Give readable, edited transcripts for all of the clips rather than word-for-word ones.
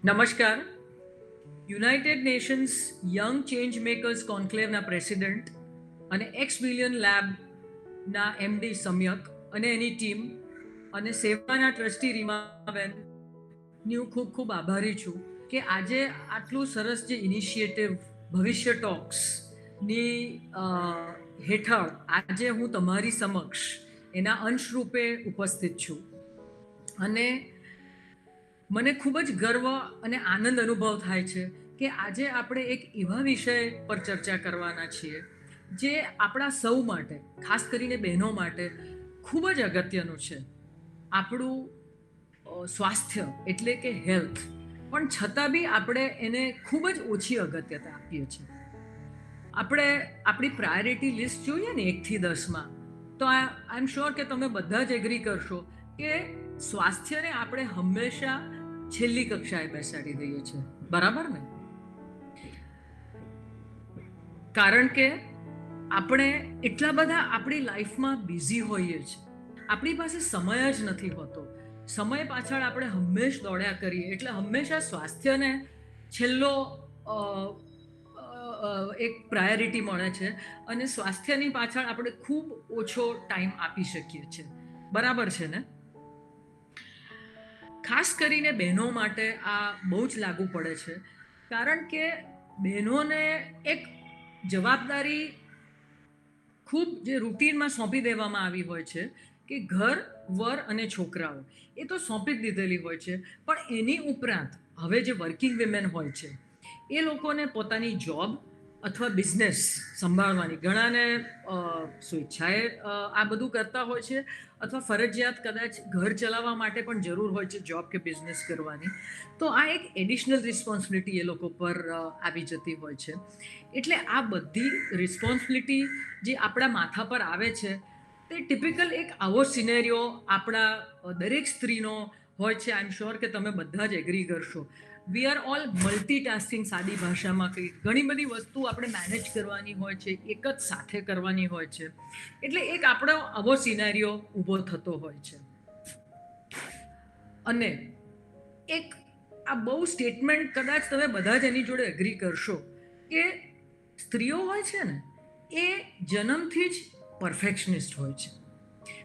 નમસ્કાર. United Nations young change makers કોન્ક્લેવના president અને એક્સ બિલિયન લેબના એમડી સમ્યક અને એની ટીમ અને સેવાના ટ્રસ્ટી રીમાબેનની હું ખૂબ ખૂબ આભારી છું કે આજે આટલું સરસ જે ઇનિશિયેટિવ ભવિષ્ય ટોક્સની હેઠળ આજે હું તમારી સમક્ષ એના અંશરૂપે ઉપસ્થિત છું. અને મને ખૂબ જ ગર્વ અને આનંદ અનુભવ થાય છે કે આજે આપણે એક એવા વિષય પર ચર્ચા કરવાના છીએ જે આપણા સૌ માટે, ખાસ કરીને બહેનો માટે ખૂબ જ અગત્યનું છે. આપણું સ્વાસ્થ્ય એટલે કે હેલ્થ, પણ છતાં બી આપણે એને ખૂબ જ ઓછી અગત્યતા આપીએ છીએ. આપણે આપણી પ્રાયોરિટી લિસ્ટ જોઈએ ને 1 થી 10માં, તો આઈ એમ શ્યોર કે તમે બધા જ એગ્રી કરશો કે સ્વાસ્થ્યને આપણે હંમેશા છેલ્લી કક્ષાએ બેસાડી દઈએ છીએ. બરાબર ને? કારણ કે આપણે એટલા બધા આપણી લાઈફમાં બિઝી હોઈએ છીએ, આપણી પાસે સમય જ નથી હોતો. સમય પાછળ આપણે હંમેશ દોડ્યા કરીએ, એટલે હંમેશા સ્વાસ્થ્યને છેલ્લો એક પ્રાયોરિટી મળે છે અને સ્વાસ્થ્યની પાછળ આપણે ખૂબ ઓછો ટાઈમ આપી શકીએ છીએ. બરાબર છે ને? ખાસ કરીને બહેનો માટે આ બહુ જ લાગુ પડે છે, કારણ કે બહેનોને એક જવાબદારી ખૂબ જે રૂટીનમાં સોંપી દેવામાં આવી હોય છે કે ઘર, વર અને છોકરાઓ એ તો સોંપી જ દીધેલી હોય છે, પણ એની ઉપરાંત હવે જે વર્કિંગ વિમેન હોય છે એ લોકોને પોતાની જોબ અથવા બિઝનેસ સંભાળવાની, ઘણાને સ્વેચ્છાએ આ બધું કરતા હોય છે અથવા ફરજિયાત કદાચ ઘર ચલાવવા માટે પણ જરૂર હોય છે જોબ કે બિઝનેસ કરવાની. તો આ એક એડિશનલ રિસ્પોન્સિબિલિટી એ લોકો પર આવી જતી હોય છે. એટલે આ બધી રિસ્પોન્સિબિલિટી જે આપણા માથા પર આવે છે તે ટિપિકલ એક આવો સિનેરિયો આપણા દરેક સ્ત્રીનો હોય છે. આઈ એમ શ્યોર કે તમે બધા જ એગ્રી કરશો. વી આર ઓલ મલ્ટીટાસ્કિંગ, સાદી ભાષામાં કહી. ઘણી બધી વસ્તુ આપણે મેનેજ કરવાની હોય છે, એક જ સાથે કરવાની હોય છે. એટલે એક આપણો આવો સિનેરિયો ઊભો થતો હોય છે. અને એક આ બહુ સ્ટેટમેન્ટ કદાચ તમે બધા જ એની જોડે એગ્રી કરશો કે સ્ત્રીઓ હોય છે ને એ જન્મથી જ પરફેક્શનિસ્ટ હોય છે.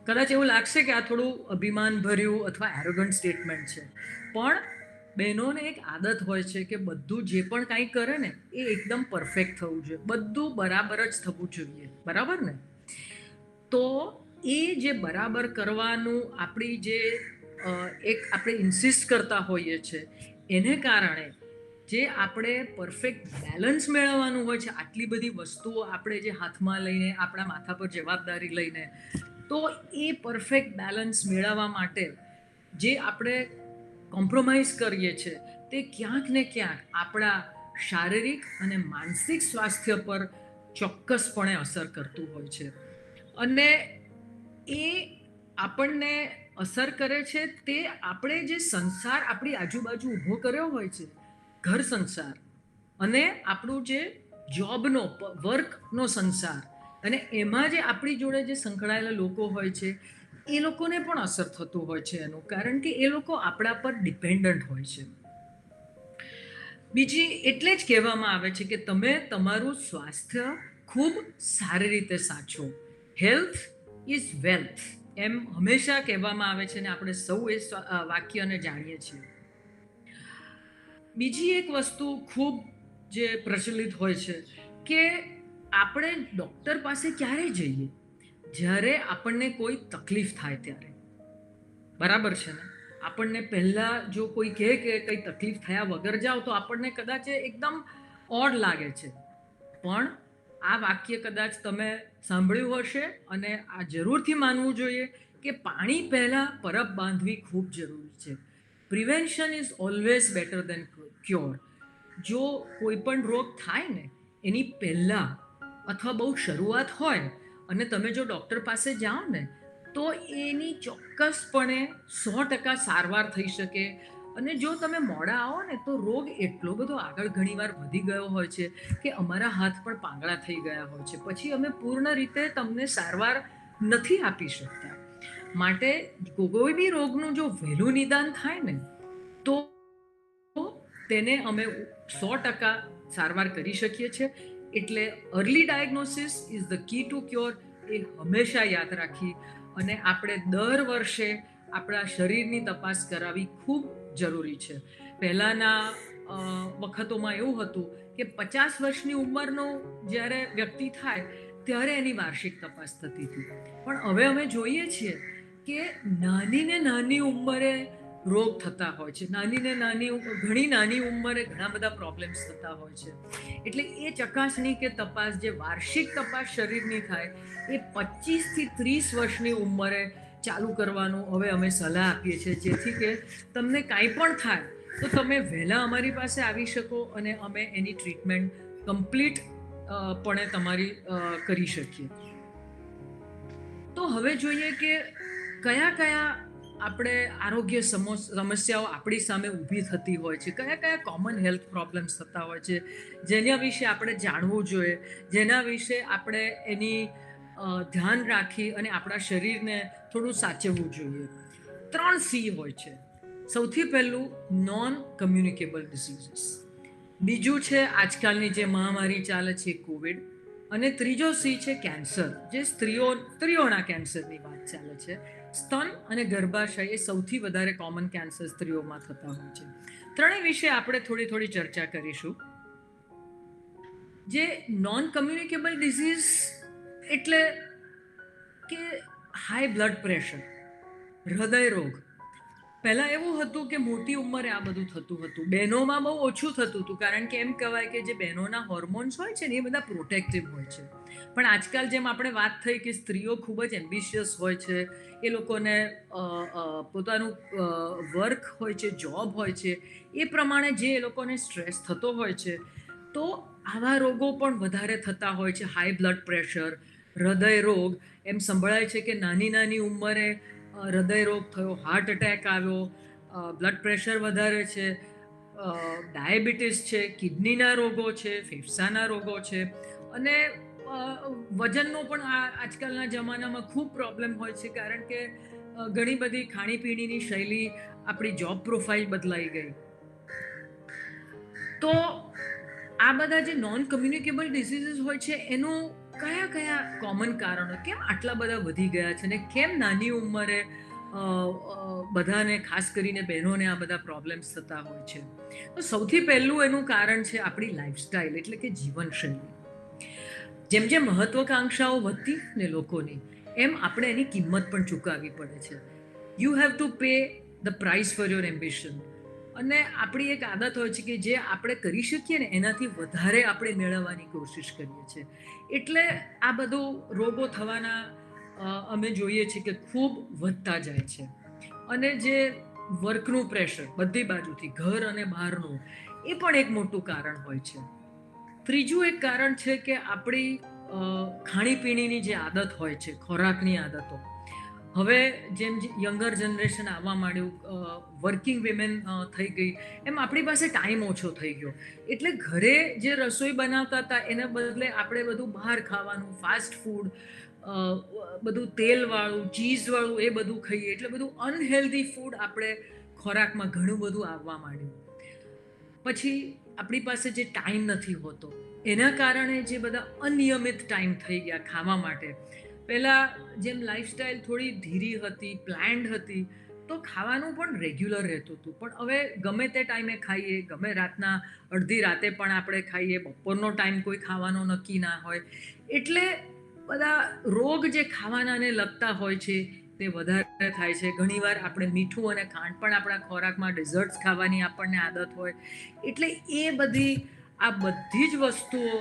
કદાચ એવું લાગશે કે આ થોડું અભિમાન ભર્યું અથવા એરોગન્ટ સ્ટેટમેન્ટ છે, પણ બહેનોને એક આદત હોય છે કે બધું જે પણ કાંઈ કરે ને એ એકદમ પરફેક્ટ થવું જોઈએ, બધું બરાબર જ થવું જોઈએ. બરાબર ને? તો એ જે બરાબર કરવાનું આપણી જે એક આપણે ઇન્સિસ્ટ કરતા હોઈએ છીએ, એને કારણે જે આપણે પરફેક્ટ બેલેન્સ મેળવવાનું હોય છે, આટલી બધી વસ્તુઓ આપણે જે હાથમાં લઈને, આપણા માથા પર જવાબદારી લઈને, તો એ પરફેક્ટ બેલેન્સ મેળવવા માટે જે આપણે કોમ્પ્રોમાઇઝ કરીએ છીએ તે ક્યાંક ને ક્યાંક આપણા શારીરિક અને માનસિક સ્વાસ્થ્ય પર ચોક્કસપણે અસર કરતું હોય છે. અને એ આપણને અસર કરે છે તે આપણે જે સંસાર આપણી આજુબાજુ ઊભો કર્યો હોય છે, ઘર સંસાર, અને આપણું જે જોબનો, વર્કનો સંસાર, અને એમાં જે આપણી જોડે જે સંકળાયેલા લોકો હોય છે એ લોકોને પણ અસર થતું હોય છે એનું, કારણ કે એ લોકો આપણા પર ડિપેન્ડન્ટ હોય છે. બીજી એટલે જ કહેવામાં આવે છે કે તમે તમારું સ્વાસ્થ્ય ખૂબ સારી રીતે સાચવો. હેલ્થ ઇઝ વેલ્થ, એમ હંમેશા કહેવામાં આવે છે, ને આપણે સૌ એ વાક્યને જાણીએ છીએ. બીજી એક વસ્તુ ખૂબ જે પ્રચલિત હોય છે કે આપણે ડૉક્ટર પાસે ક્યારે જઈએ? જ્યારે આપણને કોઈ તકલીફ થાય ત્યારે. બરાબર છે ને? આપણને પહેલાં જો કોઈ કહે કે કંઈ તકલીફ થયા વગર જાઓ તો આપણને કદાચ એકદમ ઓડ લાગે છે, પણ આ વાક્ય કદાચ તમે સાંભળ્યું હશે અને આ જરૂરથી માનવું જોઈએ કે પાણી પહેલાં પરબ બાંધવી ખૂબ જરૂરી છે. Prevention is always better than cure. જો કોઈ પણ રોગ થાય ને એની પહેલાં અથવા બહુ શરૂઆત હોય અને તમે જો ડૉક્ટર પાસે જાઓ ને તો એની ચોક્કસપણે 100% સારવાર થઈ શકે. અને જો તમે મોડા આવો ને તો રોગ એટલો બધો આગળ ઘણીવાર વધી ગયો હોય છે કે અમારા હાથ પણ પાંગળા થઈ ગયા હોય છે, પછી અમે પૂર્ણ રીતે તમને સારવાર નથી આપી શકતા. માટે કોઈ બી રોગનું જો વહેલું નિદાન થાય ને તો તેને અમે 100% સારવાર કરી શકીએ છીએ. એટલે early diagnosis is the key to cure, એ હંમેશા યાદ રાખી અને આપણે દર વર્ષે આપણા શરીરની તપાસ કરાવવી ખૂબ જરૂરી છે. પહેલાંના વખતોમાં એવું હતું કે 50 વર્ષની ઉંમરનો જ્યારે વ્યક્તિ થાય ત્યારે એની વાર્ષિક તપાસ થતી હતી. પણ હવે અમે જોઈએ છીએ કે નાની ને નાની ઉંમરે રોગ થતા હોય છે. ઘણી નાની ઉંમરે ઘણા બધા પ્રોબ્લેમ્સ થતા હોય છે. એટલે એ ચકાસણી કે તપાસ, જે વાર્ષિક તપાસ શરીરની થાય, એ 25 થી 30 વર્ષની ઉંમરે ચાલુ કરવાનું હવે અમે સલાહ આપીએ છીએ, જેથી કે તમને કાંઈ પણ થાય તો તમે વહેલા અમારી પાસે આવી શકો અને અમે એની ટ્રીટમેન્ટ કમ્પ્લીટ પણે તમારી કરી શકીએ. તો હવે જોઈએ કે કયા કયા આપણે આરોગ્ય સમસ્યાઓ આપણી સામે ઊભી થતી હોય છે, કયા કયા કોમન હેલ્થ પ્રોબ્લેમ્સ થતા હોય છે, જેના વિશે આપણે જાણવું જોઈએ, જેના વિશે આપણે એની ધ્યાન રાખી અને આપણા શરીરને થોડું સાચવવું જોઈએ. 3 C હોય છે. સૌથી પહેલું નોન કમ્યુનિકેબલ ડિસીઝીસ, બીજું છે આજકાલની જે મહામારી ચાલે છે કોવિડ, અને ત્રીજો C છે કેન્સર, જે સ્ત્રીઓના કેન્સરની વાત ચાલે છે. સ્તન અને ગર્ભાશય એ સૌથી વધારે કોમન કેન્સર સ્ત્રીઓમાં થતા હોય છે. ત્રણેય વિશે આપણે થોડી ચર્ચા કરીશું. જે નોન કમ્યુનિકેબલ ડિઝીઝ એટલે કે હાઈ બ્લડ પ્રેશર, હૃદય રોગ. પહેલાં એવું હતું કે મોટી ઉંમરે આ બધું થતું હતું. બહેનોમાં બહુ ઓછું થતું હતું, કારણ કે એમ કહેવાય કે જે બહેનોના હોર્મોન્સ હોય છે ને એ બધા પ્રોટેક્ટિવ હોય છે. પણ આજકાલ જેમ આપણે વાત થઈ કે સ્ત્રીઓ ખૂબ જ એમ્બિશિયસ હોય છે, એ લોકોને પોતાનું વર્ક હોય છે, જોબ હોય છે, એ પ્રમાણે જે એ લોકોને સ્ટ્રેસ થતો હોય છે, તો આવા રોગો પણ વધારે થતા હોય છે. હાઈ બ્લડ પ્રેશર, હૃદય રોગ. એમ સંભળાય છે કે નાની ઉંમરે હૃદય રોગ થયો, હાર્ટ એટેક આવ્યો, બ્લડ પ્રેશર વધારે છે, ડાયાબિટીસ છે, કિડનીના રોગો છે, ફેફસાના રોગો છે, અને વજનનો પણ આજકાલના જમાનામાં ખૂબ પ્રોબ્લેમ હોય છે, કારણ કે ઘણી બધી ખાણીપીણીની શૈલી, આપણી જોબ પ્રોફાઇલ બદલાઈ ગઈ. તો આ બધા જે નોન કમ્યુનિકેબલ ડિસીઝીસ હોય છે એનું કયા કોમન કારણો, કેમ આટલા બધા વધી ગયા છે, ને કેમ નાની ઉંમરે બધાને, ખાસ કરીને બહેનોને આ બધા પ્રોબ્લેમ્સ થતા હોય છે? તો સૌથી પહેલું એનું કારણ છે આપણી લાઈફસ્ટાઈલ, એટલે કે જીવનશૈલી. જેમ જેમ મહત્વાકાંક્ષાઓ વધતી ને લોકોની, એમ આપણે એની કિંમત પણ ચૂકવવી પડે છે. You have to pay the price for your ambition. અને આપણી એક આદત હોય છે કે જે આપણે કરી શકીએ ને એનાથી વધારે આપણે મેળવવાની કોશિશ કરીએ છીએ. એટલે આ બધું રોગો થવાના અમે જોઈએ છીએ કે ખૂબ વધતા જાય છે. અને જે વર્કનું પ્રેશર બધી બાજુથી, ઘર અને બહારનું, એ પણ એક મોટું કારણ હોય છે. ત્રીજું એક કારણ છે કે આપણી ખાણીપીણીની જે આદત હોય છે, ખોરાકની આદતો. હવે જેમ યંગર જનરેશન આવવા માંડ્યું, વર્કિંગ વિમેન થઈ ગઈ, એમ આપણી પાસે ટાઈમ ઓછો થઈ ગયો. એટલે ઘરે જે રસોઈ બનાવતા હતા એના બદલે આપણે બધું બહાર ખાવાનું, ફાસ્ટ ફૂડ, બધું તેલવાળું, ચીઝવાળું, એ બધું ખાઈએ. એટલે બધું અનહેલ્ધી ફૂડ આપણે ખોરાકમાં ઘણું બધું આવવા માંડ્યું. પછી આપણી પાસે જે ટાઈમ નથી હોતો, એના કારણે જે બધા અનિયમિત ટાઈમ થઈ ગયા ખાવા માટે. પહેલાં જેમ લાઈફસ્ટાઈલ થોડી ધીરી હતી, પ્લાન્ડ હતી, તો ખાવાનું પણ રેગ્યુલર રહેતું હતું. પણ હવે ગમે તે ટાઈમે ખાઈએ, ગમે રાતના અડધી રાતે પણ આપણે ખાઈએ, બપોરનો ટાઈમ કોઈ ખાવાનો નક્કી ના હોય. એટલે બધા રોગ જે ખાવાનાને લગતા હોય છે તે વધારે થાય છે. ઘણીવાર આપણે મીઠું અને ખાંડ પણ આપણા ખોરાકમાં, ડેઝર્ટ્સ ખાવાની આપણને આદત હોય. એટલે એ બધી જ વસ્તુઓ,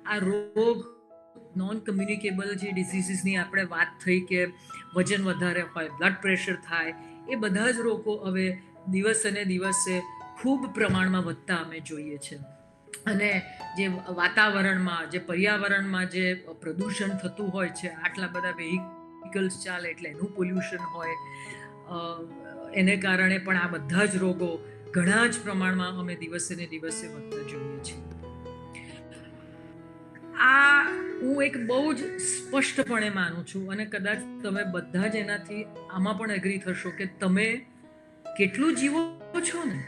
આ રોગ, નોન કમ્યુનિકેબલ જે ડિસીઝીસની આપણે વાત થઈ કે વજન વધારે હોય, બ્લડ પ્રેશર થાય, એ બધા જ રોગો હવે દિવસે ને દિવસે ખૂબ પ્રમાણમાં વધતા અમે જોઈએ છે. અને જે વાતાવરણમાં, જે પર્યાવરણમાં જે પ્રદૂષણ થતું હોય છે, આટલા બધા વેહિકલ્સ ચાલે એટલે એનું પોલ્યુશન હોય, એને કારણે પણ આ બધા જ રોગો ઘણા જ પ્રમાણમાં અમે દિવસે ને દિવસે વધતા જોઈએ છીએ. આ હું એક બહુ જ સ્પષ્ટપણે માનું છું, અને કદાચ તમે બધા જ એનાથી આમાં પણ એગ્રી થશો કે તમે કેટલું જીવો છો ને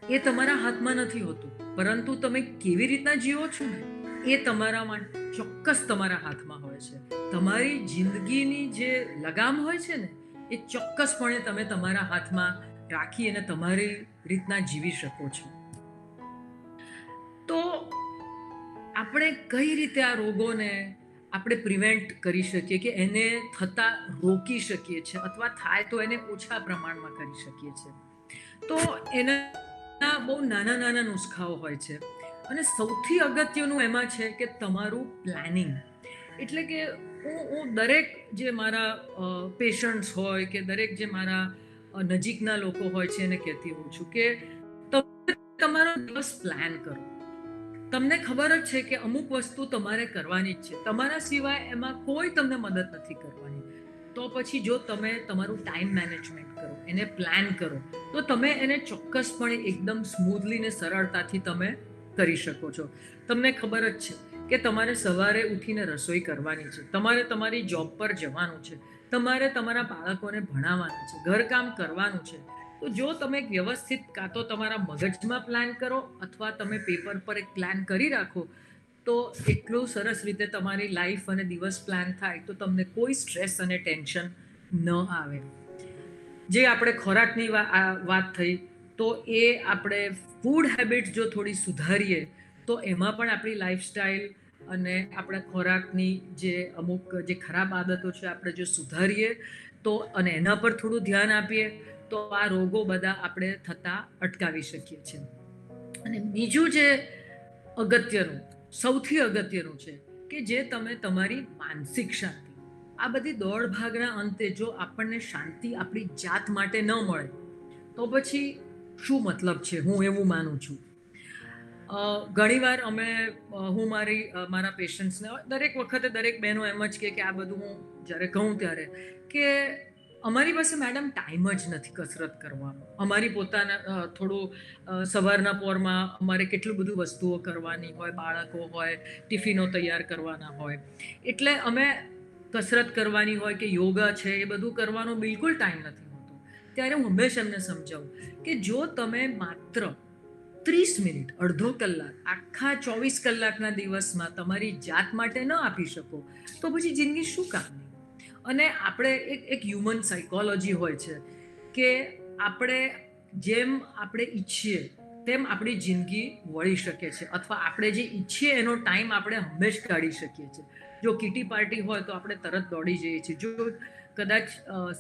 એ તમારા હાથમાં નથી હોતું, પરંતુ તમે કેવી રીતના જીવો છો ને એ તમારા માટે ચોક્કસ તમારા હાથમાં હોય છે. તમારી જિંદગીની જે લગામ હોય છે ને એ ચોક્કસપણે તમે તમારા હાથમાં રાખી અને તમારી રીતના જીવી શકો છો. તો આપણે કઈ રીતે આ રોગોને આપણે પ્રિવેન્ટ કરી શકીએ, કે એને થતા રોકી શકીએ છીએ, અથવા થાય તો એને ઓછા પ્રમાણમાં કરી શકીએ છીએ? તો એના બહુ નાના નાના નુસ્ખાઓ હોય છે, અને સૌથી અગત્યનું એમાં છે કે તમારું પ્લાનિંગ. એટલે કે હું દરેક જે મારા પેશન્ટ્સ હોય કે દરેક જે મારા નજીકના લોકો હોય છે એને કહેતી હોઉં છું કે તમે તમારો દિવસ પ્લાન કરો. તમને ખબર જ છે કે અમુક વસ્તુ તમારે કરવાની જ છે, તમારા સિવાય એમાં કોઈ તમને મદદ નથી કરવાની. તો પછી જો તમે તમારું ટાઈમ મેનેજમેન્ટ કરો, એને પ્લાન કરો, તો તમે એને ચોક્કસપણે એકદમ સ્મૂથલી ને સરળતાથી તમે કરી શકો છો. તમને ખબર જ છે કે તમારે સવારે ઉઠીને રસોઈ કરવાની છે, તમારે તમારી જોબ પર જવાનું છે, તમારે તમારા બાળકોને ભણાવવાના છે, ઘરકામ કરવાનું છે. તો જો તમે એક વ્યવસ્થિત કાં તો તમારા મગજમાં પ્લાન કરો અથવા તમે પેપર પર એક પ્લાન કરી રાખો, તો એટલું સરસ રીતે તમારી લાઈફ અને દિવસ પ્લાન થાય તો તમને કોઈ સ્ટ્રેસ અને ટેન્શન ન આવે. જે આપણે ખોરાકની વાત થઈ, તો એ આપણે ફૂડ હેબિટ જો થોડી સુધારીએ તો એમાં પણ આપણી લાઈફસ્ટાઈલ અને આપણા ખોરાકની જે અમુક જે ખરાબ આદતો છે આપણે જો સુધારીએ તો અને એના પર થોડું ધ્યાન આપીએ તો આ રોગો બધા આપણે થતા અટકાવી શકીએ છીએ. અને બીજું જે અગત્યનું, સૌથી અગત્યનું છે કે જે તમે તમારી માનસિક શાંતિ, આ બધી દોડ ભાગના અંતે જો આપણને શાંતિ આપણી જાત માટે ન મળે તો પછી શું મતલબ છે, હું એવું માનું છું. ઘણીવાર હું મારા પેશન્ટ્સને દરેક વખતે દરેક બહેનો એમ જ કે આ બધું હું જ્યારે કહું ત્યારે કે અમારી પાસે મેડમ ટાઈમ જ નથી કસરત કરવાનો. અમારી પોતાના થોડું સવારના પોરમાં અમારે કેટલું બધું વસ્તુઓ કરવાની હોય, બાળકો હોય, ટિફિનો તૈયાર કરવાના હોય, એટલે અમે કસરત કરવાની હોય કે યોગા છે એ બધું કરવાનો બિલકુલ ટાઈમ નથી હોતો. ત્યારે હું હંમેશા એમને સમજાવું કે જો તમે માત્ર 30 મિનિટ, અડધો કલાક આખા 24 કલાકના દિવસમાં તમારી જાત માટે ન આપી શકો તો પછી જિંદગી શું કામની? અને આપણે એક હ્યુમન સાયકોલોજી હોય છે કે જેમ આપણે ઈચ્છીએ તેમ આપણી જિંદગી વળી શકે છે, અથવા આપણે જે ઈચ્છીએ એનો ટાઈમ આપણે હંમેશા કાઢી શકીએ છીએ. જો કિટી પાર્ટી હોય તો આપણે તરત દોડી જઈએ છીએ. જો કદાચ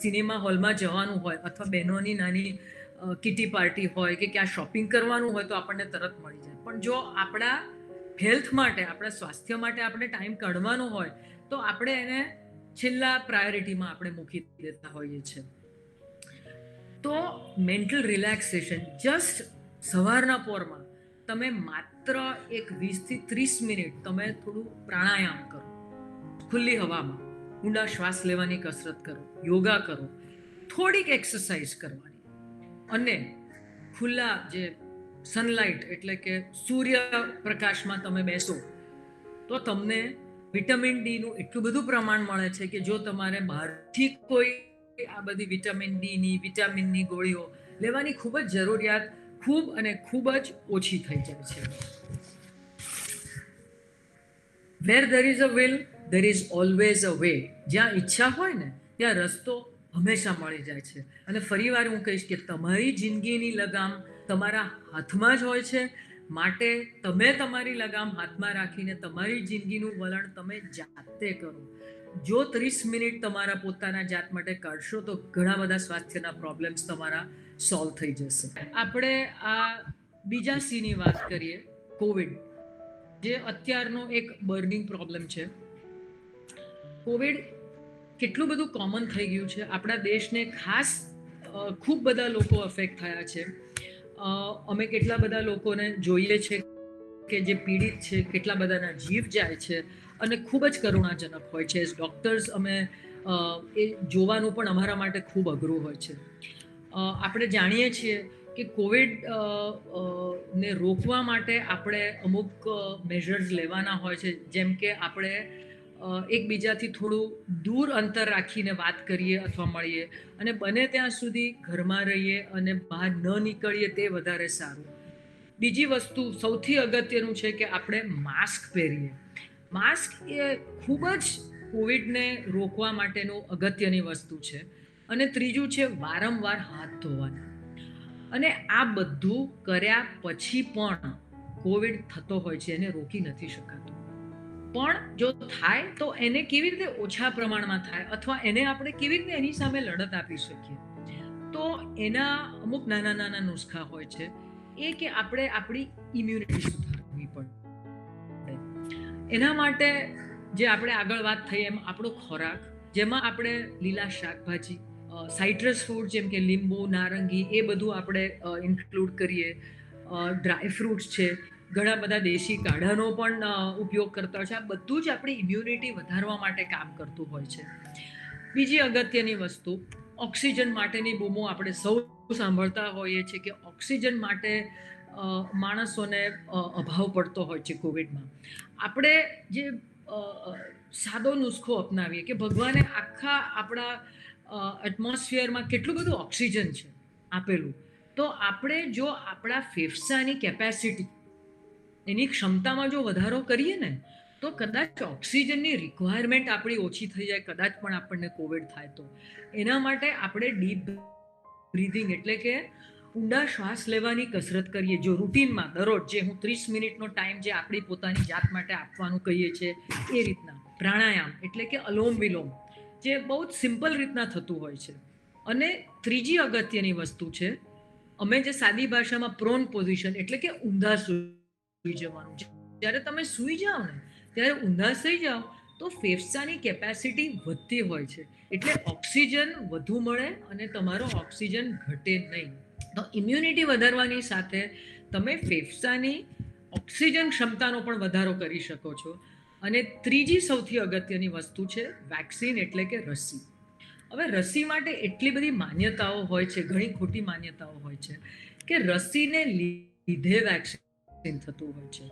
સિનેમા હોલમાં જવાનું હોય અથવા બહેનોની નાની કિટી પાર્ટી હોય કે ક્યાં શોપિંગ કરવાનું હોય તો આપણને તરત મળી જાય. પણ જો આપણા હેલ્થ માટે, આપણા સ્વાસ્થ્ય માટે આપણે ટાઈમ કાઢવાનો હોય તો આપણે એને છેલ્લા પ્રાયોરિટીમાં આપણે મૂકી દેતા હોઈએ છીએ. તો મેન્ટલ રિલેક્સેશન, જસ્ટ સવારના પોરમાં તમે માત્ર એક 20 થી 30 મિનિટ તમે થોડું પ્રાણાયામ કરો, ખુલ્લી હવામાં ઊંડા શ્વાસ લેવાની કસરત કરો, યોગા કરો, થોડીક એક્સરસાઇઝ કરવાની, અને ખુલ્લા જે સનલાઇટ એટલે કે સૂર્ય પ્રકાશમાં તમે બેસો તો તમને વિટામિન ડી નું એટલું બધું પ્રમાણ મળે છે કે જો તમારે બહારથી કોઈ આ બધી વિટામિનની ગોળીઓ લેવાની ખૂબ જ જરૂરિયાત ખૂબ જ ઓછી થઈ જાય છે. Where there is a will, there is always a way. જ્યાં ઈચ્છા હોય ને ત્યાં રસ્તો હંમેશા મળી જાય છે. અને ફરીવાર હું કહીશ કે તમારી જિંદગીની લગામ તમારા હાથમાં જ હોય છે, માટે તમે તમારી લગામ હાથમાં રાખીને તમારી જિંદગીનું વલણ તમે જાતે કરો. જો 30 મિનિટ તમારા પોતાના જાત માટે કાઢશો તો ઘણા બધા સ્વાસ્થ્યના પ્રોબ્લેમ્સ તમારા સોલ્વ થઈ જશે. આપણે આ બીજા સીની વાત કરીએ, કોવિડ, જે અત્યારનો એક બર્નિંગ પ્રોબ્લેમ છે. કોવિડ કેટલું બધું કોમન થઈ ગયું છે, આપણા દેશને ખાસ ખૂબ બધા લોકો અફેક્ટ થયા છે. અમે કેટલા બધા લોકોને જોઈએ છે કે જે પીડિત છે, કેટલા બધાના જીવ જાય છે, અને ખૂબ જ કરુણાજનક હોય છે. એઝ ડૉક્ટર્સ અમે એ જોવાનું પણ અમારા માટે ખૂબ અઘરું હોય છે. આપણે જાણીએ છીએ કે કોવિડ ને રોકવા માટે આપણે અમુક મેઝર્સ લેવાના હોય છે, જેમ કે આપણે એકબીજાથી થોડું દૂર અંતર રાખીને વાત કરીએ અથવા મળીએ, અને બને ત્યાં સુધી ઘરમાં રહીએ અને બહાર ન નીકળીએ તે વધારે સારું. બીજી વસ્તુ સૌથી અગત્યનું છે કે આપણે માસ્ક પહેરીએ. માસ્ક એ ખૂબ જ કોવિડને રોકવા માટેનું અગત્યની વસ્તુ છે. અને ત્રીજું છે વારંવાર હાથ ધોવાના. અને આ બધું કર્યા પછી પણ કોવિડ થતો હોય છે, એને રોકી નથી શકાતું. પણ જો થાય તો એને કેવી રીતે ઓછા પ્રમાણમાં થાય, અથવા એને આપણે કેવી રીતે એની સામે લડત આપી શકીએ, તો એના અમુક નાના નાના નુસ્ખા હોય છે. એ કે આપણે આપણી ઇમ્યુનિટી સુધારવી પડે. એના માટે જે આપણે આગળ વાત થઈ એમ આપણો ખોરાક, જેમાં આપણે લીલા શાકભાજી, સાઇટ્રસ ફૂડ જેમ કે લીંબુ, નારંગી, એ બધું આપણે ઇન્ક્લુડ કરીએ. ડ્રાય ફ્રૂટ્સ છે, ઘણા બધા દેશી કાઢાનો પણ ઉપયોગ કરતા હોય છે. આ બધું જ આપણી ઇમ્યુનિટી વધારવા માટે કામ કરતું હોય છે. બીજી અગત્યની વસ્તુ, ઓક્સિજન માટેની બૂમો આપણે સૌ સાંભળતા હોઈએ છીએ કે ઓક્સિજન માટે માણસોને અભાવ પડતો હોય છે કોવિડમાં. આપણે જે સાદો નુસ્ખો અપનાવીએ કે ભગવાને આખા આપણા એટમોસ્ફિયરમાં કેટલું બધું ઓક્સિજન છે આપેલું, તો આપણે જો આપણા ફેફસાની કેપેસિટી, એની ક્ષમતામાં જો વધારો કરીએ ને, તો કદાચ ઓક્સિજનની રિક્વાયરમેન્ટ આપણી ઓછી થઈ જાય, કદાચ પણ આપણને કોવિડ થાય તો. એના માટે આપણે ડીપ બ્રીધિંગ એટલે કે ઊંડા શ્વાસ લેવાની કસરત કરીએ. જો રૂટીનમાં દરરોજ જે હું 30 મિનિટનો ટાઈમ જે આપણી પોતાની જાત માટે આપવાનું કહીએ છીએ એ રીતના. પ્રાણાયામ એટલે કે અલોમ વિલોમ, જે બહુ જ સિમ્પલ રીતના થતું હોય છે. અને ત્રીજી અગત્યની વસ્તુ છે, અમે જે સાદી ભાષામાં પ્રોન પોઝિશન એટલે કે ઊંધા સુઈ જવાનું. જ્યારે તમે સુઈ જાઓ ને, ત્યારે ઊંધા સુઈ જાઓ તો ફેફસાની કેપેસિટી વધતી હોય છે, એટલે ઓક્સિજન વધુ મળે અને તમારો ઓક્સિજન ઘટે નહીં. તો ઇમ્યુનિટી વધારવાની સાથે તમે ફેફસાની ઓક્સિજન ક્ષમતાનો પણ વધારો કરી શકો છો. અને ત્રીજી સૌથી અગત્યની વસ્તુ છે વેક્સિન એટલે કે રસી. હવે રસી માટે એટલી બધી માન્યતાઓ હોય છે, ઘણી ખોટી માન્યતાઓ હોય છે કે રસીને લીધે વેક્સિન થતું હોય છે,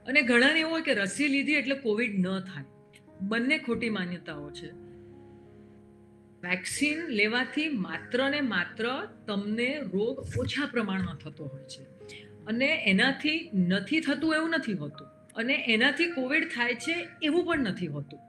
અને ઘણાને એવું હોય કે રસી લીધી એટલે કોવિડ ન થાય. બંને ખોટી માન્યતાઓ છે. વેક્સિન લેવાથી માત્ર ને માત્ર તમને રોગ ઓછા પ્રમાણમાં થતો હોય છે, અને એનાથી નથી થતું એવું નથી હોતું, અને એનાથી કોવિડ થાય છે એવું પણ નથી હોતું.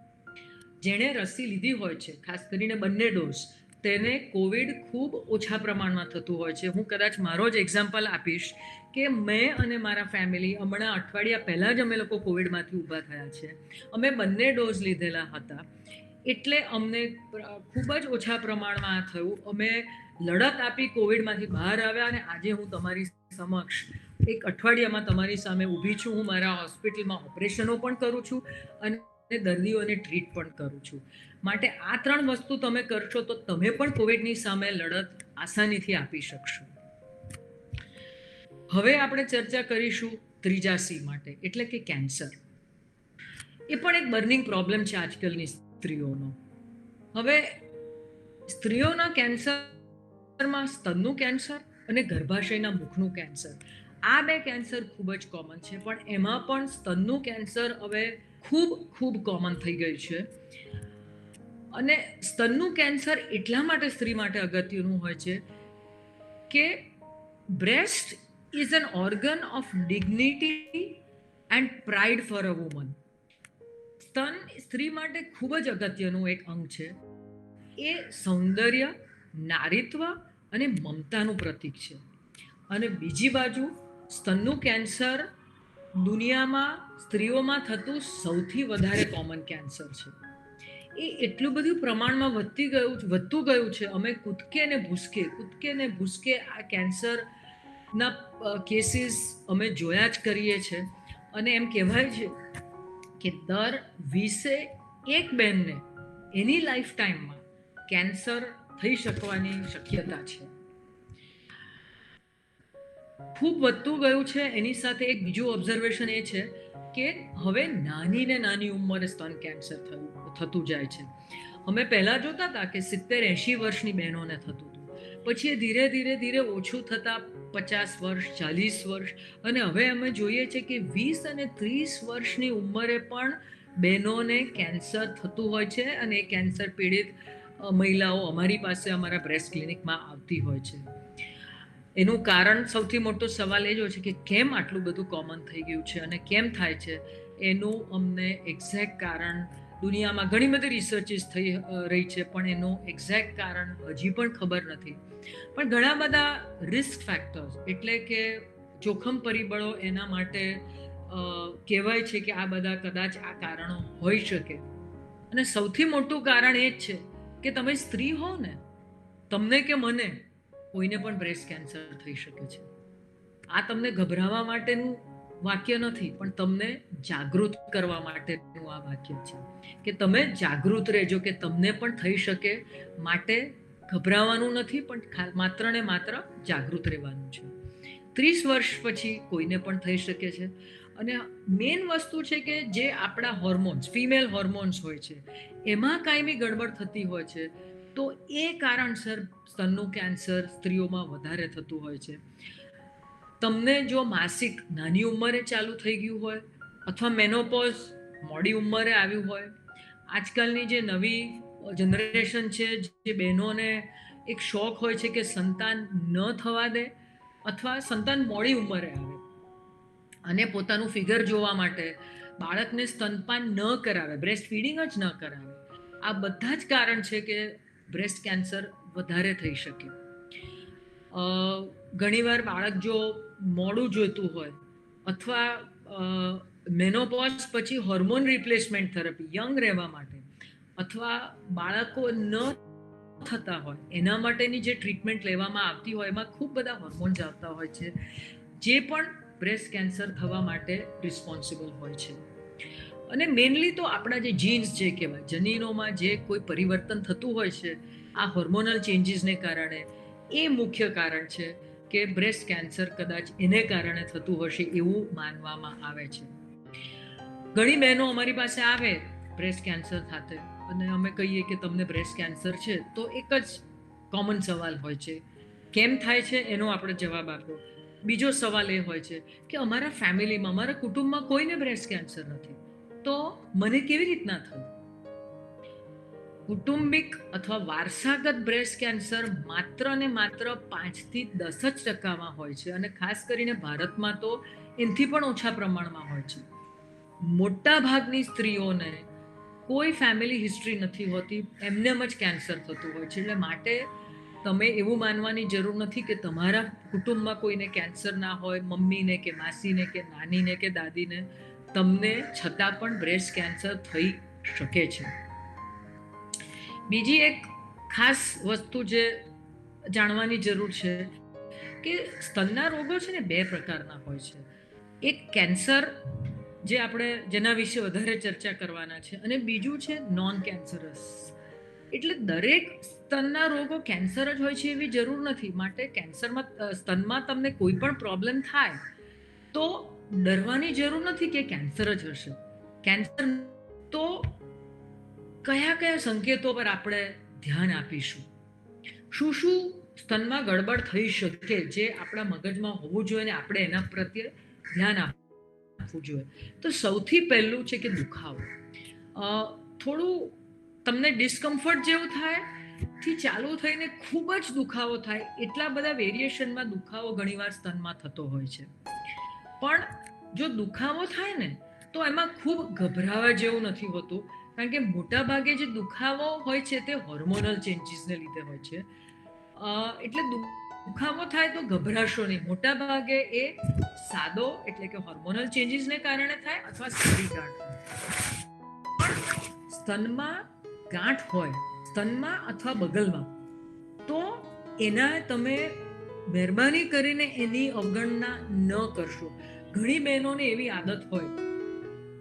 જેણે રસી લીધી હોય છે, ખાસ કરીને બંને ડોઝ, તેને કોવિડ ખૂબ ઓછા પ્રમાણમાં થતું હોય છે. હું કદાચ મારો જ એક્ઝામ્પલ આપીશ કે મેં અને મારા ફેમિલી હમણાં અઠવાડિયા પહેલાં જ અમે લોકો કોવિડમાંથી ઊભા થયા છે. અમે બંને ડોઝ લીધેલા હતા, એટલે અમને ખૂબ જ ઓછા પ્રમાણમાં થયું. અમે લડત આપી, કોવિડમાંથી બહાર આવ્યા, અને આજે હું તમારી સમક્ષ એક અઠવાડિયામાં તમારી સામે ઊભી છું. હું મારા હોસ્પિટલમાં ઓપરેશનો પણ કરું છું અને દર્દીઓને ટ્રીટ પણ કરું છું. માટે આ 3 વસ્તુ તમે કરશો તો તમે પણ કોવિડની સામે લડત આસાનીથી આપી શકશો. હવે આપણે ચર્ચા કરીશું ત્રીજા સી માટે, એટલે કે કેન્સર. એ પણ એક બર્નિંગ પ્રોબ્લેમ છે આજકાલની સ્ત્રીઓનો. હવે સ્ત્રીઓના કેન્સરમાં સ્તનનું કેન્સર અને ગર્ભાશયના મુખનું કેન્સર, આ 2 કેન્સર ખૂબ જ કોમન છે. પણ એમાં પણ સ્તનનું કેન્સર હવે ખૂબ કોમન થઈ ગયું છે. અને સ્તનનું કેન્સર એટલા માટે સ્ત્રી માટે અગત્યનું હોય છે કે breast is an organ of dignity and pride for a woman. સ્તન સ્ત્રી માટે ખૂબ જ અગત્યનું એક અંગ છે. એ સૌંદર્ય, નારીત્વ અને મમતાનું પ્રતીક છે. અને બીજી બાજુ સ્તનનું કેન્સર દુનિયામાં સ્ત્રીઓમાં થતું સૌથી વધારે કોમન કેન્સર છે. એ એટલું બધું પ્રમાણમાં વધતું ગયું છે. અમે કૂદકે ને ભૂસકે આ કેન્સરના કેસીસ અમે જોયા જ કરીએ છીએ. અને એમ કહેવાય છે કે દર 20 બહેનને એની લાઈફ ટાઈમમાં કેન્સર થઈ શકવાની શક્યતા છે. ખૂબ વધતું ગયું છે. એની સાથે એક બીજું ઓબ્ઝર્વેશન એ છે કે હવે નાની ઉંમરે સ્તન કેન્સર થતું જાય છે. અમે પહેલા જોતા હતા કે 70-80 વર્ષની બહેનોને થતું હતું, પછી એ ધીરે ઓછું થતા 50 વર્ષ, 40 વર્ષ, અને હવે અમે જોઈએ છે કે 20 અને 30 વર્ષની ઉંમરે પણ બહેનોને કેન્સર થતું હોય છે. અને એ કેન્સર પીડિત મહિલાઓ અમારી પાસે અમારા બ્રેસ્ટ ક્લિનિકમાં આવતી હોય છે. એનું કારણ સૌથી મોટો સવાલ એ જ છે કે કેમ આટલું બધું કોમન થઈ ગયું છે અને કેમ થાય છે એનું અમને એક્ઝેક્ટ કારણ દુનિયામાં ઘણી બધી રિસર્ચિસ થઈ રહી છે, પણ એનું એક્ઝેક્ટ કારણ હજી પણ ખબર નથી. પણ ઘણા બધા રિસ્ક ફેક્ટર્સ એટલે કે જોખમ પરિબળો એના માટે કહેવાય છે કે આ બધા કદાચ આ કારણો હોઈ શકે. અને સૌથી મોટું કારણ એ જ છે કે તમે સ્ત્રી હો ને, તમને કે મને કોઈને પણ બ્રેસ્ટ કેન્સર થઈ શકે છે. આ તમને ગભરાવા માટેનું વાક્ય નથી, પણ તમને જાગૃત કરવા માટેનું આ વાક્ય છે કે તમે જાગૃત રહેજો કે તમને પણ થઈ શકે, માટે ગભરાવાનું નથી, પણ માત્ર ને માત્ર જાગૃત રહેવાનું છે. 30 વર્ષ પછી કોઈને પણ થઈ શકે છે. અને મેઇન વસ્તુ છે કે જે આપણા હોર્મોન્સ, ફિમેલ હોર્મોન્સ હોય છે, એમાં કાયમી ગડબડ થતી હોય છે, તો એ કારણસર સ્તનનું કેન્સર સ્ત્રીઓમાં વધારે થતું હોય છે. તમને જો માસિક નાની ઉંમરે ચાલુ થઈ ગયું હોય અથવા મેનોપોઝ મોડી ઉંમરે આવ્યું હોય, આજકાલની જે નવી જનરેશન છે, જે બહેનોને એક શોખ હોય છે કે સંતાન ન થવા દે અથવા સંતાન મોડી ઉંમરે આવે અને પોતાનું ફિગર જોવા માટે બાળકને સ્તનપાન ન કરાવે, બ્રેસ્ટ ફીડિંગ જ ન કરાવે, આ બધા જ કારણ છે કે બ્રેસ્ટ કેન્સર વધારે થઈ શકે. ઘણીવાર બાળક જો મોડું જોઈતું હોય અથવા મેનોપોઝ પછી હોર્મોન રિપ્લેસમેન્ટ થેરપી યંગ રહેવા માટે અથવા બાળકો ન થતા હોય એના માટેની જે ટ્રીટમેન્ટ લેવામાં આવતી હોય એમાં ખૂબ બધા હોર્મોન્સ આવતા હોય છે, જે પણ બ્રેસ્ટ કેન્સર થવા માટે રિસ્પોન્સિબલ હોય છે. અને મેઇનલી તો આપણા જે જીન્સ જે કહેવાય, જનીનોમાં જે કોઈ પરિવર્તન થતું હોય છે આ હોર્મોનલ ચેન્જીસને કારણે, એ મુખ્ય કારણ છે કે બ્રેસ્ટ કેન્સર કદાચ એને કારણે થતું હશે એવું માનવામાં આવે છે. ઘણી બહેનો અમારી પાસે આવે બ્રેસ્ટ કેન્સર સાથે અને અમે કહીએ કે તમને બ્રેસ્ટ કેન્સર છે, તો એક જ કોમન સવાલ હોય છે, કેમ થાય છે એનો આપણે જવાબ આપ્યો. બીજો સવાલ એ હોય છે કે અમારા ફેમિલીમાં, અમારા કુટુંબમાં કોઈને બ્રેસ્ટ કેન્સર નથી, તો મને કેવી રીતના થયું? કુટુંબિક અથવા વારસાગત બ્રેસ્ટ કેન્સર માત્ર ને માત્ર 5 થી 10% હોય છે અને ખાસ કરીને ભારતમાં તો એનાથી પણ ઓછા પ્રમાણમાં હોય છે. મોટા ભાગની સ્ત્રીઓને કોઈ ફેમિલી હિસ્ટ્રી નથી હોતી, એમનેમ જ કેન્સર થતું હોય છે. એટલે માટે તમે એવું માનવાની જરૂર નથી કે તમારા કુટુંબમાં કોઈને કેન્સર ના હોય, મમ્મીને કે માસીને કે નાનીને કે દાદીને, તમને છતાં પણ બ્રેસ્ટ કેન્સર થઈ શકે છે. બીજી એક ખાસ વસ્તુ જે જાણવાની જરૂર છે કે સ્તનના રોગો છે ને 2 પ્રકારના હોય છે. એક કેન્સર, જે આપણે જેના વિશે વધારે ચર્ચા કરવાના છે, અને બીજું છે નોન કેન્સરસ. એટલે દરેક સ્તનના રોગો કેન્સર જ હોય છે એવી જરૂર નથી. માટે કેન્સરમાં સ્તનમાં તમને કોઈ પણ પ્રોબ્લેમ થાય તો ડરવાની જરૂર નથી કે કેન્સર જ હશે. કેન્સર તો કયા કયા સંકેતો પર આપણે ધ્યાન આપીશું? શું સ્તનમાં ગડબડ થઈ શકે જે આપણા મગજમાં હોવું જોઈએ અને આપણે એના પ્રત્યે ધ્યાન આપવું જોઈએ? તો સૌથી પહેલું છે કે દુખાવો. થોડું તમને ડિસ્કમ્ફર્ટ જેવું થાય થી ચાલુ થઈને ખૂબ જ દુખાવો થાય, એટલા બધા વેરિએશનમાં દુખાવો ઘણીવાર સ્તનમાં થતો હોય છે. પણ જો દુખાવો થાય ને તો એમાં ખૂબ ગભરાવા જેવું નથી હોતું, કારણ કે મોટા ભાગે જે દુખાવો હોય છે તે હોર્મોનલ ચેન્જીસને લીધે હોય છે. એટલે દુખાવો થાય તો ગભરાશો નહીં. મોટા ભાગે એ સાદો એટલે કે હોર્મોનલ ચેન્જીસને કારણે થાય અથવા સાદી ગાંઠ હોય. સ્તનમાં ગાંઠ હોય, સ્તનમાં અથવા બગલમાં, તો એના તમે મહેરબાની કરીને એની અવગણના ન કરશો. ઘણી બહેનોને એવી આદત હોય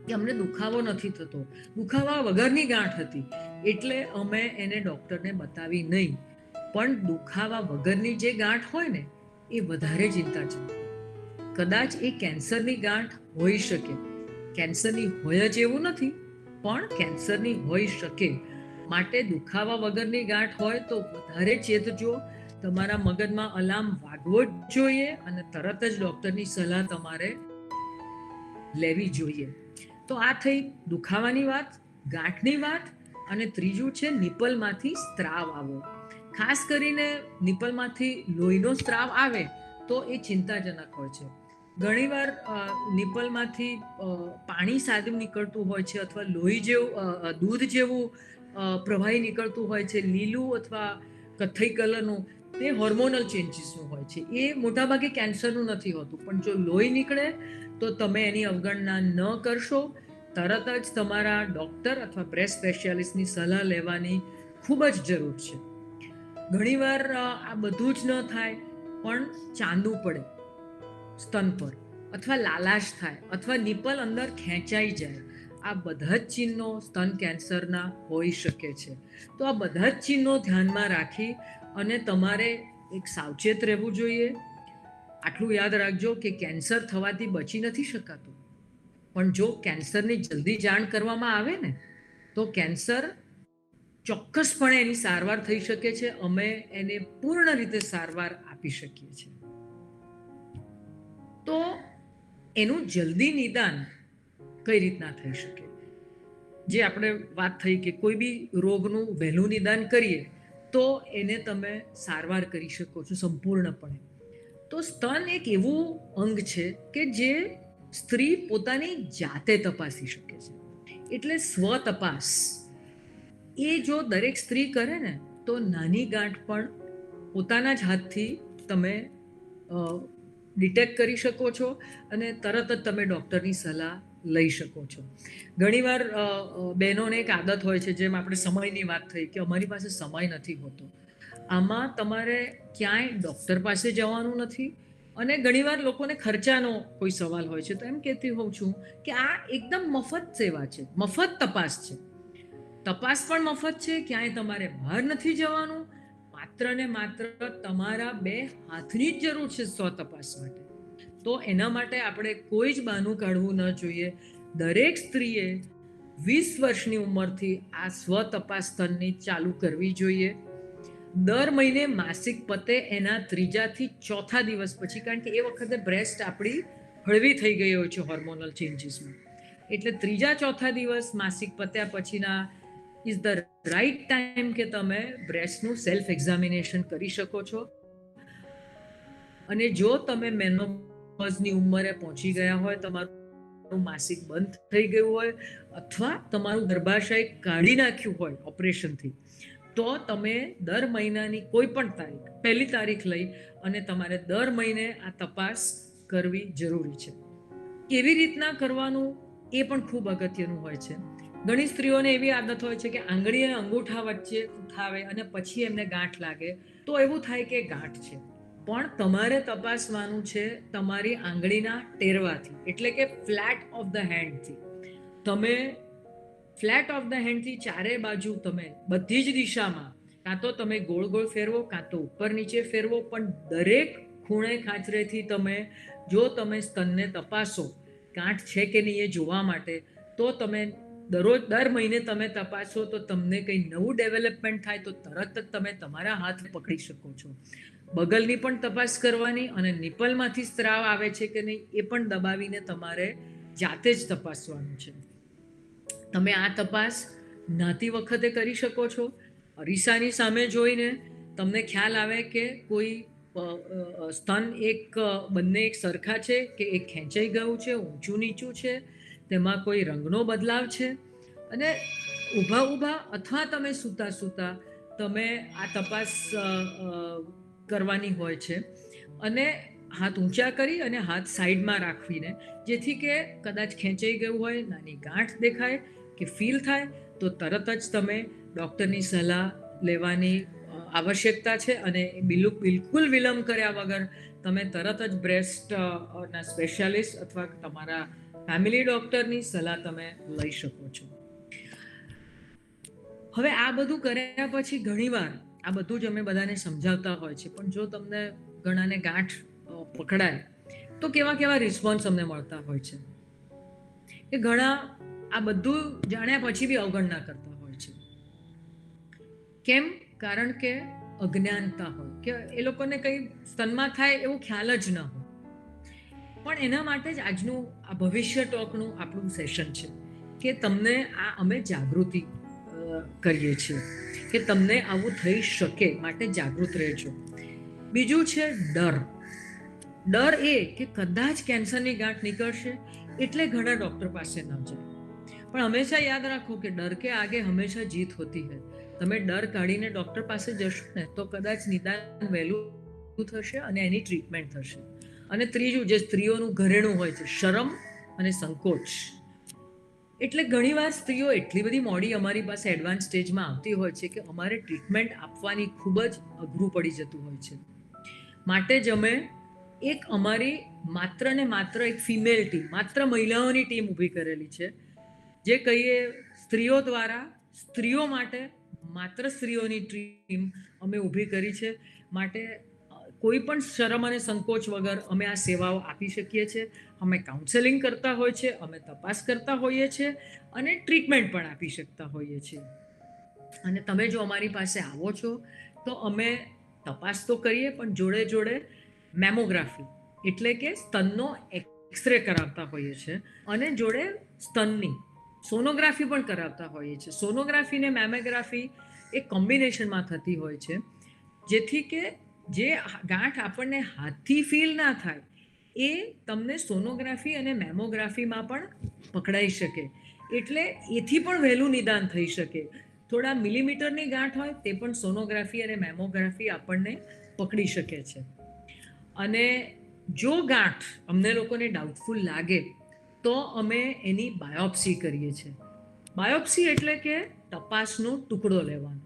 કે અમને દુખાવો નથી થતો, દુખાવા વગરની ગાંઠ હતી એટલે અમે એને ડૉક્ટરને બતાવી નહીં. પણ દુખાવા વગરની જે ગાંઠ હોય ને એ વધારે ચિંતાજનક. કદાચ એ કેન્સરની ગાંઠ હોઈ શકે. કેન્સરની હોય જ એવું નથી, પણ કેન્સરની હોઈ શકે. માટે દુખાવા વગરની ગાંઠ હોય તો વધારે ચેતજો. તમારા મગજમાં અલાર્મ વાગવો જ જોઈએ અને તરત જ ડૉક્ટરની સલાહ તમારે લેવી જોઈએ. તો આ થઈ દુખાવાની વાત, ગાંઠની વાત. અને ત્રીજું છે નિપલમાંથી સ્ત્રાવ આવવો. ખાસ કરીને નિપલમાંથી લોહીનો સ્ત્રાવ આવે તો એ ચિંતાજનક હોય છે. ઘણીવાર નિપલમાંથી પાણી સાદું નીકળતું હોય છે, અથવા લોહી જેવું દૂધ જેવું પ્રવાહી નીકળતું હોય છે, લીલું અથવા કથ્થઈ કલરનું. તે હોર્મોનલ ચેન્જીસનું હોય છે. એ મોટાભાગે કેન્સરનું નથી હોતું, પણ જો લોહી નીકળે તો તમે એની અવગણના ન કરશો. તરત જ તમારા ડૉક્ટર અથવા બ્રેસ્ટ સ્પેશિયાલિસ્ટની સલાહ લેવાની ખૂબ જ જરૂર છે. ઘણીવાર આ બધું જ ન થાય પણ ચાંદવું પડે સ્તન પર, અથવા લાલાશ થાય, અથવા નિપલ અંદર ખેંચાઈ જાય. આ બધા જ ચિહ્નો સ્તન કેન્સરના હોઈ શકે છે. તો આ બધા જ ચિહ્નો ધ્યાનમાં રાખી અને તમારે એક સાવચેત રહેવું જોઈએ. આટલું યાદ રાખજો કે કેન્સર થવાથી બચી નથી શકાતું, પણ જો કેન્સરની જલ્દી જાણ કરવામાં આવે ને, તો કેન્સર ચોક્કસપણે એની સારવાર થઈ શકે છે. અમે એને પૂર્ણ રીતે સારવાર આપી શકીએ છીએ. તો એનું જલ્દી નિદાન કઈ રીતના થઈ શકે? જે આપણે વાત થઈ કે કોઈ બી રોગનું વહેલું નિદાન કરીએ તો એને તમે સારવાર કરી શકો છો સંપૂર્ણપણે. તો સ્તન એક એવું અંગ છે કે જે સ્ત્રી પોતાની જાતે તપાસી શકે છે. એટલે સ્વ તપાસ એ જો દરેક સ્ત્રી કરે ને, તો નાની ગાંઠ પણ પોતાના જ હાથથી તમે ડિટેક્ટ કરી શકો છો અને તરત જ તમે ડૉક્ટરની સલાહ લઈ શકો છો. ઘણીવાર બહેનોને એક આદત હોય છે, જેમ આપણે સમયની વાત થઈ કે અમારી પાસે સમય નથી હોતો. આમાં તમારે ક્યાંય ડૉક્ટર પાસે જવાનું નથી, અને ઘણીવાર લોકોને ખર્ચાનો કોઈ સવાલ હોય છે. તો એમ કહેતી હોઉં છું કે આ એકદમ મફત સેવા છે, મફત તપાસ છે. તપાસ પણ મફત છે, ક્યાંય તમારે બહાર નથી જવાનું. માત્ર ને માત્ર તમારા 2 હાથની જ જરૂર છે સ્વ તપાસ માટે. તો એના માટે આપણે કોઈ જ બહાનું કાઢવું ન જોઈએ. દરેક સ્ત્રીએ 20 વર્ષની ઉંમરથી આ સ્વ તપાસ સ્તનની ચાલુ કરવી જોઈએ. દર મહિને માસિક પતે એના 3જા થી 4થા દિવસ પછી, કારણ કે એ વખતે બ્રેસ્ટ આપણી હળવી થઈ ગઈ હોય છે હોર્મોનલ ચેન્જીસમાં. એટલે 3જા-4થા દિવસ માસિક પત્યા પછીના ઇઝ ધ રાઈટ ટાઈમ કે તમે બ્રેસ્ટનું સેલ્ફ એક્ઝામિનેશન કરી શકો છો. અને જો તમે મેનોપોઝની ઉંમરે પહોંચી ગયા હોય, તમારું માસિક બંધ થઈ ગયું હોય, અથવા તમારું ગર્ભાશય કાઢી નાખ્યું હોય ઓપરેશનથી, તો તમે દર મહિનાની કોઈ પણ તારીખ, 1લી તારીખ લઈ અને તમારે દર મહિને આ તપાસ કરવી જરૂરી છે. કેવી રીતના કરવાનું એ પણ ખૂબ અગત્યનું હોય છે. ઘણી સ્ત્રીઓને એવી આદત હોય છે કે આંગળી અને અંગૂઠા વચ્ચે ઉઠાવે અને પછી એમને ગાંઠ લાગે, તો એવું થાય કે ગાંઠ છે. પણ તમારે તપાસવાનું છે તમારી આંગળીના ટેરવાથી, એટલે કે ફ્લેટ ઓફ ધ હેન્ડથી. તમે ફ્લેટ ઓફ ધ હેન્ડથી ચારે બાજુ તમે બધી જ દિશામાં કાં તો તમે ગોળ ગોળ ફેરવો, કાં તો ઉપર નીચે ફેરવો, પણ દરેક ખૂણે ખાંચરેથી તમે, જો તમે સ્તનને તપાસો ગાંઠ છે કે નહીં એ જોવા માટે, તો તમે દર મહિને તમે તપાસો તો તમને કંઈ નવું ડેવલપમેન્ટ થાય તો તરત જ તમે તમારા હાથ પકડી શકો છો. બગલની પણ તપાસ કરવાની, અને નિપલમાંથી સ્ત્રાવ આવે છે કે નહીં એ પણ દબાવીને તમારે જાતે જ તપાસવાનું છે. તમે આ તપાસ નહાતી વખતે કરી શકો છો. અરીસાની સામે જોઈને તમને ખ્યાલ આવે કે કોઈ સ્તન બંને એક સરખા છે કે એક ખેંચાઈ ગયું છે, ઊંચું નીચું છે, તેમાં કોઈ રંગનો બદલાવ છે. અને ઊભા અથવા તમે સૂતા તમે આ તપાસ કરવાની હોય છે. અને હાથ ઊંચા કરી અને હાથ સાઈડમાં રાખવીને, જેથી કે કદાચ ખેંચાઈ ગયું હોય, નાની ગાંઠ દેખાય કે ફીલ થાય, તો તરત જ તમે ડૉક્ટરની સલાહ લેવાની આવશ્યકતા છે. અને બિલકુલ વિલંબ કર્યા વગર તમે તરત જ બ્રેસ્ટ ના સ્પેશિયાલિસ્ટ અથવા તમારા ફેમિલી ડૉક્ટરની સલાહ તમે લઈ શકો છો. હવે આ બધું કર્યા પછી ઘણીવાર આ બધું જ અમે બધાને સમજાવતા હોય છે, પણ જો તમને ઘણાને ગાંઠ પકડાય તો કેવા રિસ્પોન્સ અમને મળતા હોય છે કે ઘણા આ બધું જાણ્યા પછી બી અવગણના કરતા હોય છે. કેમ? કારણ કે અજ્ઞાનતા હોય, કે એ લોકોને કંઈ સ્તનમાં થાય એવું ખ્યાલ જ ન હોય. પણ એના માટે જ આજનું આ ભવિષ્ય ટોકનું આપણું સેશન છે કે તમને અમે જાગૃતિ કરીએ છીએ કે તમને આવું થઈ શકે, માટે જાગૃત રહેજો. બીજું છે ડર. ડર એ કે કદાચ કેન્સરની ગાંઠ નીકળશે એટલે ઘણા ડૉક્ટર પાસે ન જાય. પણ હંમેશા યાદ રાખો કે ડર કે આગે હંમેશા જીત હોતી હૈ. તમે ડર કાઢીને ડૉક્ટર પાસે જશો ને તો કદાચ નિદાન વહેલું થશે અને એની ટ્રીટમેન્ટ થશે. અને ત્રીજું, જે સ્ત્રીઓનું ઘરેણું હોય છે, શરમ અને સંકોચ. એટલે ઘણીવાર સ્ત્રીઓ એટલી બધી મોડી અમારી પાસે એડવાન્સ સ્ટેજમાં આવતી હોય છે કે અમારે ટ્રીટમેન્ટ આપવાની ખૂબ જ અઘરું પડી જતું હોય છે. માટે જ અમે એક અમારી માત્ર ને માત્ર એક ફિમેલ ટીમ, માત્ર મહિલાઓની ટીમ ઊભી કરેલી છે, જે કહીએ સ્ત્રીઓ દ્વારા સ્ત્રીઓ માટે માત્ર સ્ત્રીઓની ટીમ અમે ઊભી કરી છે. માટે કોઈ પણ શરમ અને સંકોચ વગર અમે આ સેવાઓ આપી શકીએ છીએ. અમે કાઉન્સેલિંગ કરતા હોઈએ છીએ, અમે તપાસ કરતા હોઈએ છીએ અને ટ્રીટમેન્ટ પણ આપી શકતા હોઈએ છીએ. અને તમે જો અમારી પાસે આવો છો તો અમે તપાસ તો કરીએ, પણ જોડે જોડે મેમોગ્રાફી એટલે કે સ્તનનો એક્સરે કરાવતા હોઈએ છીએ અને જોડે સ્તનની સોનોગ્રાફી પણ કરાવતા હોઈએ છીએ. સોનોગ્રાફી ને મેમોગ્રાફી એ કોમ્બિનેશનમાં થતી હોય છે, જેથી કે જે ગાંઠ આપણને હાથથી ફીલ ના થાય એ તમને સોનોગ્રાફી અને મેમોગ્રાફીમાં પણ પકડાઈ શકે. એટલે એથી પણ વહેલું નિદાન થઈ શકે. થોડા મિલીમીટરની ગાંઠ હોય તે પણ સોનોગ્રાફી અને મેમોગ્રાફી આપણને પકડી શકે છે. અને જો ગાંઠ અમને લોકોને ડાઉટફુલ લાગે તો અમે એની બાયોપ્સી કરીએ છીએ. બાયોપ્સી એટલે કે તપાસનો ટુકડો લેવાનો.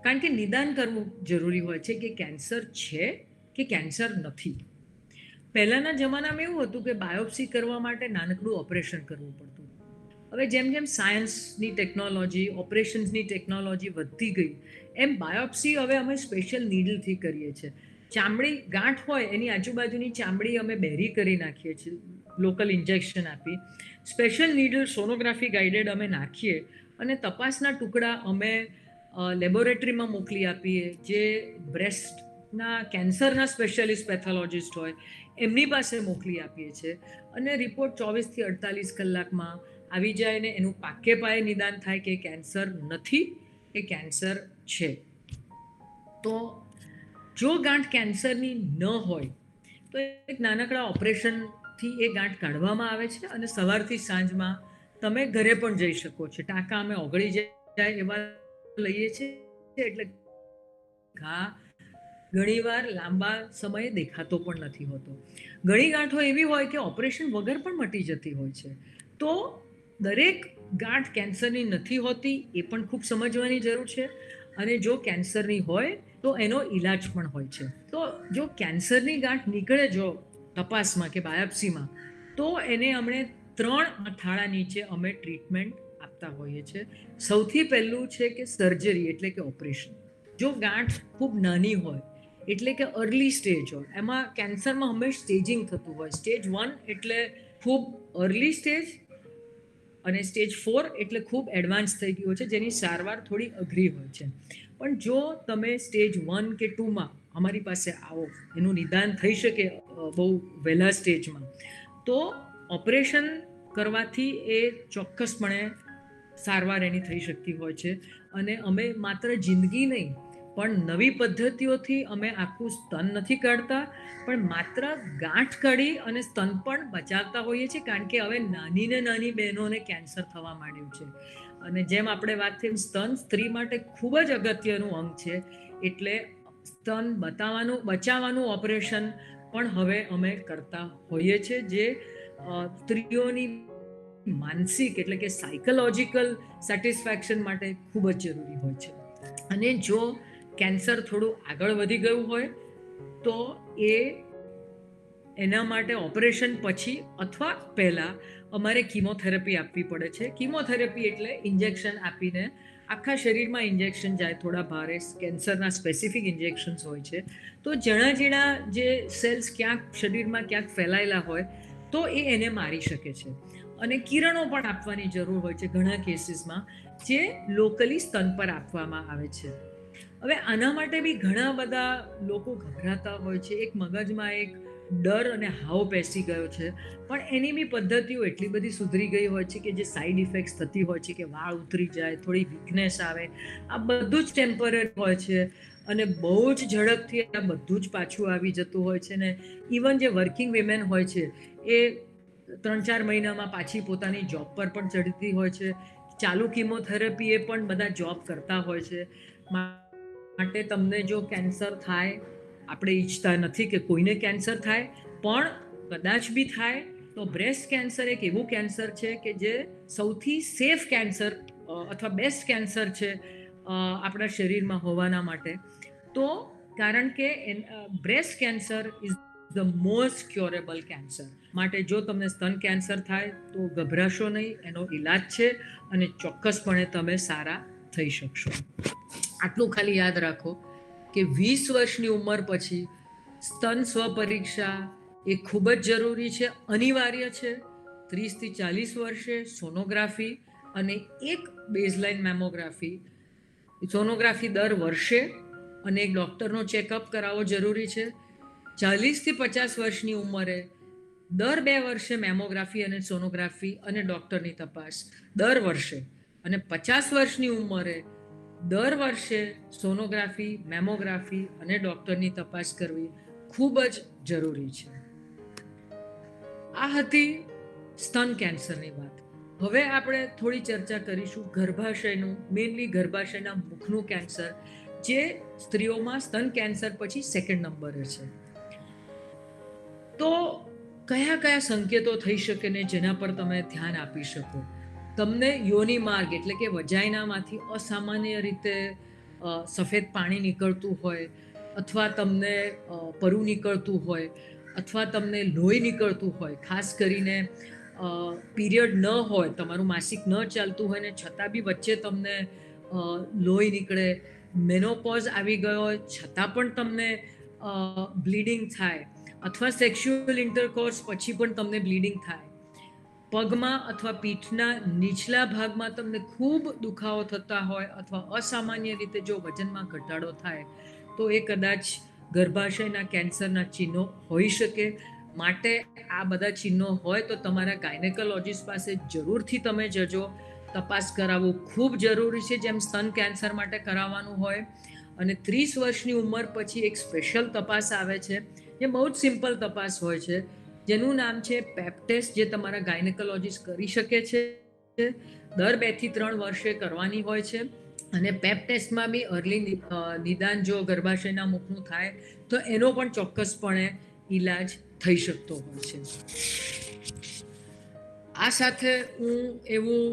કારણ કે નિદાન કરવું જરૂરી હોય છે કે કેન્સર છે કે કેન્સર નથી. પહેલાંના જમાનામાં એવું હતું કે બાયોપ્સી કરવા માટે નાનકડું ઓપરેશન કરવું પડતું. હવે જેમ જેમ સાયન્સની ટેકનોલોજી, ઓપરેશન્સની ટેકનોલોજી વધતી ગઈ, એમ બાયોપ્સી હવે અમે સ્પેશિયલ નીડલથી કરીએ છીએ. ચામડી ગાંઠ હોય એની આજુબાજુની ચામડી અમે બેરી કરી નાખીએ છીએ, લોકલ ઇન્જેક્શન આપી. સ્પેશિયલ નીડલ સોનોગ્રાફી ગાઈડેડ અમે નાખીએ અને તપાસના ટુકડા અમે લેબોરેટરીમાં મોકલી આપીએ, જે બ્રેસ્ટના કેન્સરના સ્પેશિયાલિસ્ટ પેથોલોજીસ્ટ હોય એમની પાસે મોકલી આપીએ છીએ. અને રિપોર્ટ 24થી 48 કલાકમાં આવી જાય ને એનું પાકે પાયે નિદાન થાય કે કેન્સર નથી કે કેન્સર છે. તો જો ગાંઠ કેન્સરની ન હોય તો એક નાનકડા ઓપરેશનથી એ ગાંઠ કાઢવામાં આવે છે અને સવારથી સાંજમાં તમે ઘરે પણ જઈ શકો છો. ટાંકા અમે ઓગળી જાય એવા લઈએ છીએ, એટલે ઘા ઘણીવાર લાંબા સમયે દેખાતો પણ નથી હોતો. ઘણી ગાંઠો એવી હોય કે ઓપરેશન વગર પણ મટી જતી હોય છે. તો દરેક ગાંઠ કેન્સરની નથી હોતી એ પણ ખૂબ સમજવાની જરૂર છે. અને જો કેન્સરની હોય તો એનો ઈલાજ પણ હોય છે. તો જો કેન્સરની ગાંઠ નીકળે જો તપાસમાં કે બાયોપ્સીમાં, તો એને અમને 3 અથાળા નીચે અમે ટ્રીટમેન્ટ આપતા હોઈએ છીએ. સૌથી પહેલું છે કે સર્જરી એટલે કે ઓપરેશન. જો ગાંઠ ખૂબ નાની હોય એટલે કે અર્લી સ્ટેજ હોય, એમાં કેન્સરમાં હંમેશા સ્ટેજિંગ થતું હોય. સ્ટેજ 1 એટલે ખૂબ અર્લી સ્ટેજ અને સ્ટેજ 4 એટલે ખૂબ એડવાન્સ થઈ ગયું હોય છે, જેની સારવાર થોડી અઘરી હોય છે. પણ જો તમે સ્ટેજ 1 કે 2માં અમારી પાસે આવો, એનું નિદાન થઈ શકે બહુ વહેલા સ્ટેજમાં, તો ઓપરેશન કરવાથી એ ચોક્કસપણે સારવાર એની થઈ શકતી હોય છે. અને અમે માત્ર જિંદગી નહીં પણ નવી પદ્ધતિઓથી અમે આખું સ્તન નથી કાઢતા, પણ માત્ર ગાંઠ કાઢી અને સ્તન પણ બચાવતા હોઈએ છીએ. કારણ કે હવે નાની ને નાની બહેનોને કેન્સર થવા માંડ્યું છે. અને જેમ આપણે વાત થઈ, સ્તન સ્ત્રી માટે ખૂબ જ અગત્યનું અંગ છે. એટલે સ્તન બચાવવાનું ઓપરેશન પણ હવે અમે કરતા હોઈએ છીએ, જે સ્ત્રીઓની માનસિક એટલે કે સાયકોલોજીકલ સેટિસ્ફેક્શન માટે ખૂબ જ જરૂરી હોય છે. અને જો કેન્સર થોડું આગળ વધી ગયું હોય તો એના માટે ઓપરેશન પછી અથવા પહેલાં અમારે કીમોથેરાપી આપવી પડે છે. કીમોથેરાપી એટલે ઇન્જેક્શન આપીને આખા શરીરમાં ઇન્જેક્શન જાય, થોડા ભારે કેન્સરના સ્પેસિફિક ઇન્જેક્શન્સ હોય છે. તો ઝીણા જે સેલ્સ ક્યાંક શરીરમાં ક્યાંક ફેલાયેલા હોય તો એને મારી શકે છે. અને કિરણો પણ આપવાની જરૂર હોય છે ઘણા કેસીસમાં, જે લોકલી સ્તન પર આપવામાં આવે છે. હવે આના માટે બી ઘણા બધા લોકો ગભરાતા હોય છે. એક મગજમાં એક ડર અને હાવ બેસી ગયો છે. પણ એની બી પદ્ધતિઓ એટલી બધી સુધરી ગઈ હોય છે કે જે સાઈડ ઇફેક્ટ્સ થતી હોય છે કે વાળ ઉતરી જાય, થોડી વીકનેસ આવે, આ બધું જ ટેમ્પરરી હોય છે. અને બહુ જ ઝડપથી આ બધું જ પાછું આવી જતું હોય છે ને ઇવન જે વર્કિંગ વિમેન હોય છે એ 3-4 મહિનામાં પાછી પોતાની જોબ પર પણ ચડતી હોય છે. ચાલુ કિમોથેરાપી એ પણ બધા જોબ કરતા હોય છે. માટે તમને જો કેન્સર થાય, આપણે ઈચ્છતા નથી કે કોઈને કેન્સર થાય, પણ કદાચ બી થાય તો બ્રેસ્ટ કેન્સર એક એવું કેન્સર છે કે જે સૌથી સેફ કેન્સર અથવા બેસ્ટ કેન્સર છે આપણા શરીરમાં હોવાના માટે. તો કારણ કે breast cancer is the most curable cancer. માટે જો તમને સ્તન કેન્સર થાય તો ગભરાશો નહીં, એનો ઈલાજ છે અને ચોક્કસપણે તમે સારા થઈ શકશો. આટલું ખાલી યાદ રાખો કે 20 વર્ષની ઉંમર પછી સ્તન સ્વપરીક્ષા એ ખૂબ જ જરૂરી છે, અનિવાર્ય છે. 30 થી 40 વર્ષે સોનોગ્રાફી અને એક બેઝલાઇન મેમોગ્રાફી, સોનોગ્રાફી દર વર્ષે અને એક ડૉક્ટરનો ચેકઅપ કરાવવો જરૂરી છે. 40 થી 50 વર્ષની ઉંમરે દર 2 વર્ષે મેમોગ્રાફી અને સોનોગ્રાફી અને ડૉક્ટરની તપાસ દર વર્ષે, અને 50 વર્ષની ઉંમરે દર વર્ષે સોનોગ્રાફી, મેમોગ્રાફી અને ડૉક્ટરની તપાસ કરવી ખૂબ જ જરૂરી છે. આ હતી સ્તન કેન્સરની વાત. હવે આપણે થોડી ચર્ચા કરીશું ગર્ભાશયનું, મેઇનલી ગર્ભાશયના મુખનું કેન્સર, જે સ્ત્રીઓમાં સ્તન કેન્સર પછી સેકન્ડ નંબરે છે. તો કયા કયા સંકેતો થઈ શકે ને જેના પર તમે ધ્યાન આપી શકો? તમને યોનિ માર્ગ એટલે કે વજાઇનામાંથી અસામાન્ય રીતે સફેદ પાણી નીકળતું હોય, અથવા તમને પરુ નીકળતું હોય, અથવા તમને લોહી નીકળતું હોય, ખાસ કરીને પીરિયડ ન હોય, તમારું માસિક ન ચાલતું હોય ને છતાં બી વચ્ચે તમને લોહી નીકળે, મેનોપોઝ આવી ગયો હોય છતાં પણ તમને બ્લીડિંગ થાય, અથવા સેક્સ્યુઅલ ઇન્ટરકોર્સ પછી પણ તમને બ્લીડિંગ થાય, પગમાં અથવા પીઠના નીચલા ભાગમાં તમને ખૂબ દુખાવો થતા હોય, અથવા અસામાન્ય રીતે જો વજનમાં ઘટાડો થાય, તો એ કદાચ ગર્ભાશયના કેન્સરના ચિહ્નો હોઈ શકે. માટે આ બધા ચિહ્નો હોય તો તમારા ગાયનેકોલોજીસ્ટ પાસે જરૂરથી તમે જજો. તપાસ કરાવવું ખૂબ જરૂરી છે, જેમ સ્તન કેન્સર માટે કરાવવાનું હોય. અને 30 વર્ષની ઉંમર પછી એક સ્પેશિયલ તપાસ આવે છે, જે બહુ જ સિમ્પલ તપાસ હોય છે, જેનું નામ છે પેપ ટેસ્ટ, જે તમારા ગાયનેકોલોજીસ્ટ કરી શકે છે. દર 2 થી 3 વર્ષે કરવાની હોય છે. અને પેપ ટેસ્ટમાં બી અર્લી નિદાન જો ગર્ભાશયના મુખનું થાય તો એનો પણ ચોક્કસપણે ઈલાજ થઈ શકતો હોય છે. આ સાથે હું એવું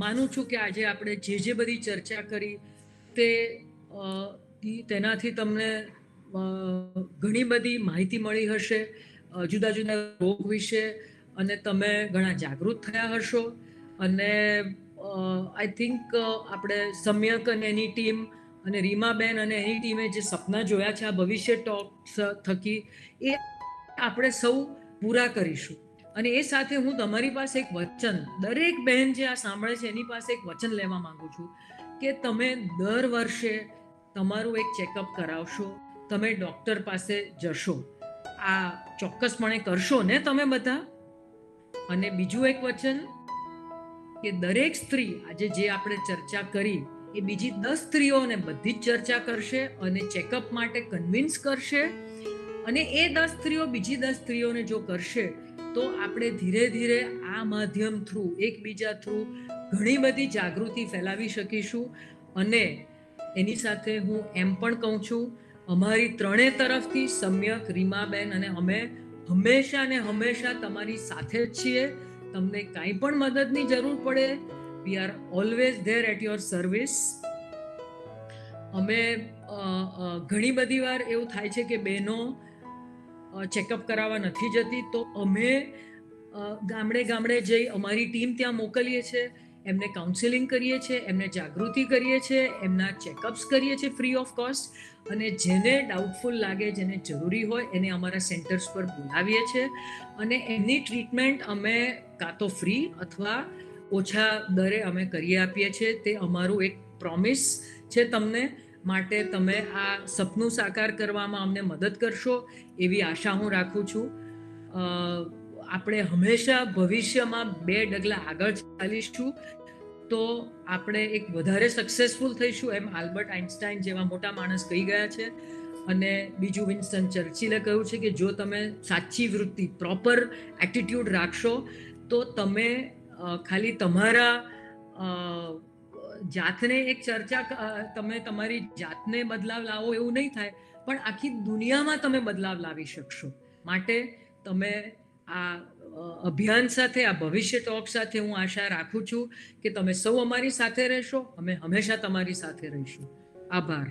માનું છું કે આજે આપણે જે બધી ચર્ચા કરી તેનાથી તમને ઘણી બધી માહિતી મળી હશે જુદા જુદા રોગ વિશે, અને તમે ઘણા જાગૃત થયા હશો. અને આઈ થિંક આપણે સમ્યક અને એની ટીમ અને રીમાબેન અને એની ટીમે જે સપના જોયા છે આ ભવિષ્ય ટોક્સ થકી, એ આપણે સૌ પૂરા કરીશું. અને એ સાથે હું તમારી પાસે એક વચન, દરેક બહેન જે આ સાંભળે છે એની પાસે એક વચન લેવા માંગુ છું કે તમે દર વર્ષે તમારું એક ચેકઅપ કરાવશો, તમે ડૉક્ટર પાસે જશો. આ ચોક્કસપણે કરશો ને તમે બધા? અને બીજું એક વચન કે દરેક સ્ત્રી આજે જે આપણે ચર્ચા કરી એ બીજી 10 સ્ત્રીઓને બધી જ ચર્ચા કરશે અને ચેકઅપ માટે કન્વિન્સ કરશે. અને એ 10 સ્ત્રીઓ બીજી 10 સ્ત્રીઓને જો કરશે તો આપણે ધીરે ધીરે આ માધ્યમ થ્રુ, એકબીજા થ્રુ ઘણી બધી જાગૃતિ ફેલાવી શકીશું. અને એની સાથે હું એમ પણ કહું છું, અમારી ત્રણેય તરફથી સમ્યક, રીમાબેન અને અમે હંમેશા ને હંમેશા તમારી સાથે જ છીએ. તમને કાંઈ પણ મદદની જરૂર પડે, we are always there at your service. અમે ઘણી બધી વાર એવું થાય છે કે બહેનો ચેકઅપ કરાવવા નથી જતી, તો અમે ગામડે ગામડે જઈ અમારી ટીમ ત્યાં મોકલીએ છીએ, એમને કાઉન્સેલિંગ કરીએ છીએ, એમને જાગૃતિ કરીએ છીએ, એમના ચેકઅપ્સ કરીએ છીએ ફ્રી ઓફ કોસ્ટ. અને જેને ડાઉટફુલ લાગે, જેને જરૂરી હોય એને અમારા સેન્ટર્સ પર બોલાવીએ છીએ અને એમની ટ્રીટમેન્ટ અમે કાં તો ફ્રી અથવા ઓછા દરે અમે કરી આપીએ છીએ. તે અમારું એક પ્રોમિસ છે તમને. માટે તમે આ સપનું સાકાર કરવામાં અમને મદદ કરશો એવી આશા હું રાખું છું. આપણે હંમેશા ભવિષ્યમાં 2 ડગલા આગળ ચાલીશું. તો આપણે એક વધારે સક્સેસફુલ થઈશું, એમ આલ્બર્ટ આઇન્સ્ટાઈન જેવા મોટા માણસ કહી ગયા છે. અને બીજું વિન્સ્ટન ચર્ચિલે કહ્યું છે કે જો તમે સાચી વૃત્તિ, પ્રોપર એટીટ્યુડ રાખશો તો તમે ખાલી તમારા જાતને એક તમે તમારી જાતને બદલાવ લાવો એવું નહીં થાય, પણ આખી દુનિયામાં તમે બદલાવ લાવી શકશો. માટે તમે આ અભિયાન સાથે, આ ભવિષ્ય ટોક સાથે હું આશા રાખું છું કે તમે સૌ અમારી સાથે રહેશો. અમે હંમેશા તમારી સાથે રહીશું. આભાર.